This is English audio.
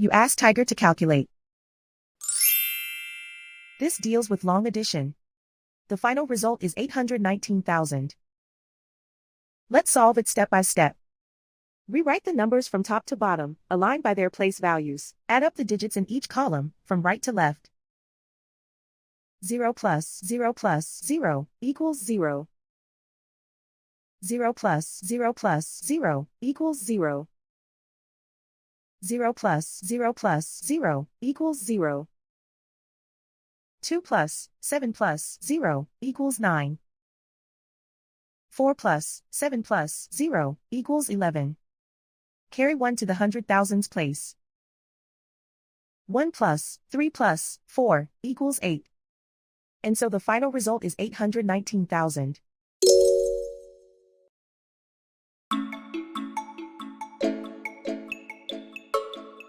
You ask Tiger to calculate. This deals with long addition. The final result is 819,000. Let's solve it step by step. Rewrite the numbers from top to bottom, aligned by their place values. Add up the digits in each column, from right to left. 0 plus 0 plus 0 equals 0. 0 plus 0 plus 0 equals 0. 0 plus 0 plus 0 equals 0. 2 plus 7 plus 0 equals 9. 4 plus 7 plus 0 equals 11. Carry 1 to the hundred thousands place. 1 plus 3 plus 4 equals 8. And so the final result is 819,000.